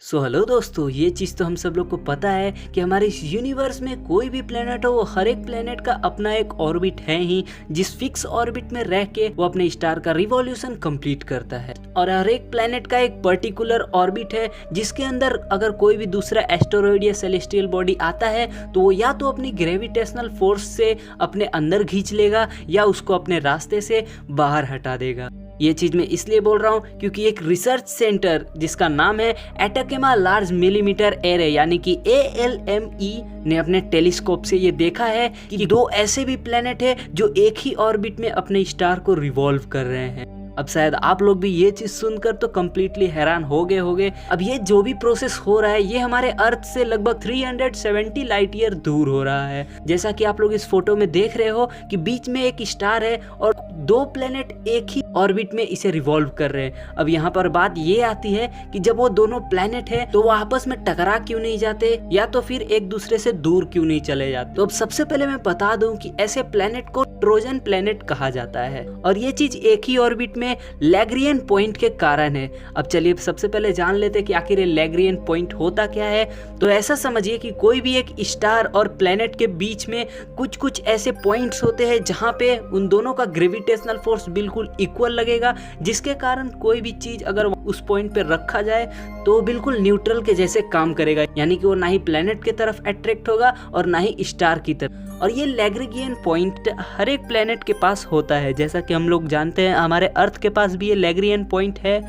Hello दोस्तों, ये चीज़ तो हम सब लोग को पता है कि हमारे इस यूनिवर्स में कोई भी प्लेनेट हो, वो हर एक प्लेनेट का अपना एक ऑर्बिट है ही, जिस फिक्स ऑर्बिट में रह के वो अपने स्टार का रिवॉल्यूशन कंप्लीट करता है। और हर एक प्लेनेट का एक पर्टिकुलर ऑर्बिट है जिसके अंदर अगर कोई भी दूसरा एस्टेरॉयड या सेलेस्टियल बॉडी आता है तो वो या तो अपनी ग्रेविटेशनल फोर्स से अपने अंदर खींच लेगा या उसको अपने रास्ते से बाहर हटा देगा। ये चीज़ मैं इसलिए बोल रहा हूँ क्योंकि एक रिसर्च सेंटर जिसका नाम है एटाकेमा लार्ज मिलीमीटर एरे यानी कि ALME ने अपने टेलीस्कोप से ये देखा है कि दो ऐसे भी प्लेनेट है जो एक ही ऑर्बिट में अपने स्टार को रिवॉल्व कर रहे हैं। अब शायद आप लोग भी ये चीज़ सुनकर तो कम्प्लीटली हैरान हो गए। अब ये जो भी प्रोसेस हो रहा है ये हमारे अर्थ से लगभग 370 लाइट ईयर दूर हो रहा है। जैसा कि आप लोग इस फोटो में देख रहे हो कि बीच में एक स्टार है और दो प्लेनेट एक ही ऑर्बिट में इसे रिवॉल्व कर रहे हैं। अब यहाँ पर बात ये आती है कि जब वो दोनों प्लेनेट है तो वो आपस में टकरा क्यों नहीं जाते या तो फिर एक दूसरे से दूर क्यों नहीं चले जाते। तो अब सबसे पहले मैं बता दूं कि ऐसे प्लेनेट को ट्रोजन प्लेनेट कहा जाता है और ये चीज एक ही ऑर्बिट में लैग्रियन पॉइंट के कारण है। अब चलिए सबसे पहले जान लेते हैं कि आखिर ये लैग्रियन पॉइंट होता क्या है। तो ऐसा समझिए कि कोई भी एक स्टार और प्लेनेट के बीच में कुछ ऐसे पॉइंट्स होते हैं जहां पे उन दोनों का ग्रेविटेशनल फोर्स बिल्कुल इक्वल लगेगा, जिसके कारण कोई भी चीज अगर उस पॉइंट पे रखा जाए तो बिल्कुल न्यूट्रल के जैसे काम करेगा, यानी कि वो ना ही प्लेनेट की तरफ अट्रैक्ट होगा और ना ही स्टार की तरफ। और ये लैग्रेगियन पॉइंट हर एक प्लेनेट के पास होता है। जैसा कि हम लोग जानते हैं हमारे अर्थ के पास भी ये लैग्रेगियन पॉइंट है।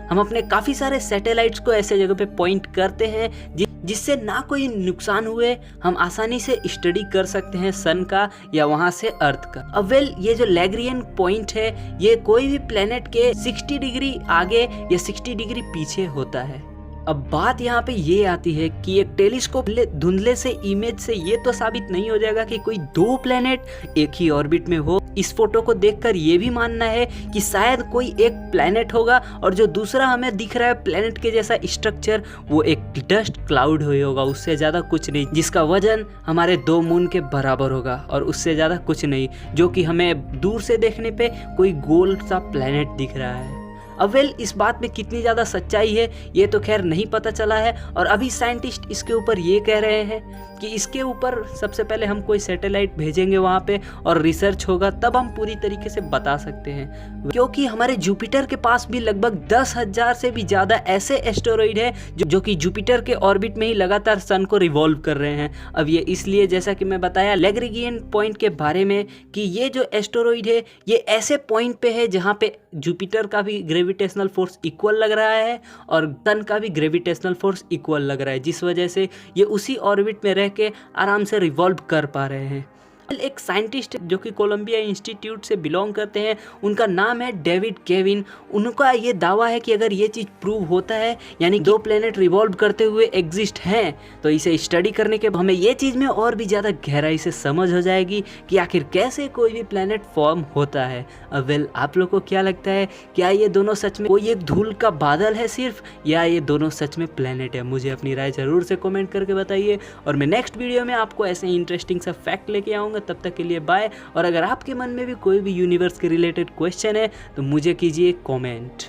हम अपने काफ़ी सारे सैटेलाइट्स को ऐसे जगह पे पॉइंट करते हैं जिससे ना कोई नुकसान हुए, हम आसानी से स्टडी कर सकते हैं सन का या वहाँ से अर्थ का। अब ये जो लैग्रेगियन पॉइंट है ये कोई भी प्लेनेट के 60 डिग्री आगे या 60 डिग्री पीछे होता है। अब बात यहाँ पे ये आती है कि एक टेलीस्कोप धुंधले से इमेज से ये तो साबित नहीं हो जाएगा कि कोई दो प्लेनेट एक ही ऑर्बिट में हो। इस फोटो को देखकर ये भी मानना है कि शायद कोई एक प्लेनेट होगा और जो दूसरा हमें दिख रहा है प्लेनेट के जैसा स्ट्रक्चर वो एक डस्ट क्लाउड होगा, उससे ज़्यादा कुछ नहीं, जिसका वजन हमारे 2 मून के बराबर होगा और उससे ज़्यादा कुछ नहीं, जो कि हमें दूर से देखने पे कोई गोल सा प्लेनेट दिख रहा है। अब इस बात में कितनी ज़्यादा सच्चाई है ये तो खैर नहीं पता चला है और अभी साइंटिस्ट इसके ऊपर ये कह रहे हैं कि इसके ऊपर सबसे पहले हम कोई सैटेलाइट भेजेंगे वहाँ पे और रिसर्च होगा, तब हम पूरी तरीके से बता सकते हैं। क्योंकि हमारे जुपिटर के पास भी लगभग 10,000 से भी ज़्यादा ऐसे एस्टेरॉयड है जो कि जुपिटर के ऑर्बिट में ही लगातार सन को रिवॉल्व कर रहे हैं। अब ये इसलिए जैसा कि मैं बताया लैग्रेगियन पॉइंट के बारे में कि ये जो एस्टेरॉयड है ये ऐसे पॉइंट पे है जहाँ पे जुपिटर का भी ग्रेविटेशनल फोर्स इक्वल लग रहा है और सन का भी ग्रेविटेशनल फोर्स इक्वल लग रहा है, जिस वजह से ये उसी ऑर्बिट में रह के आराम से रिवॉल्व कर पा रहे हैं। एक साइंटिस्ट जो कि कोलंबिया इंस्टीट्यूट से बिलोंग करते हैं, उनका नाम है डेविड केविन। उनका ये दावा है कि अगर ये चीज़ प्रूव होता है यानी दो प्लेनेट रिवॉल्व करते हुए एग्जिस्ट हैं तो इसे स्टडी करने के बाद हमें ये चीज़ में और भी ज़्यादा गहराई से समझ हो जाएगी कि आखिर कैसे कोई भी प्लेनेट फॉर्म होता है। अब आप लोग को क्या लगता है, क्या ये दोनों सच में कोई एक धूल का बादल है सिर्फ, या ये दोनों सच में प्लेनेट है? मुझे अपनी राय ज़रूर से कमेंट करके बताइए और मैं नेक्स्ट वीडियो में आपको ऐसे इंटरेस्टिंग सा फैक्ट लेके आऊँगा। तब तक के लिए बाय। और अगर आपके मन में भी कोई भी यूनिवर्स के रिलेटेड क्वेश्चन है तो मुझे कीजिए कमेंट।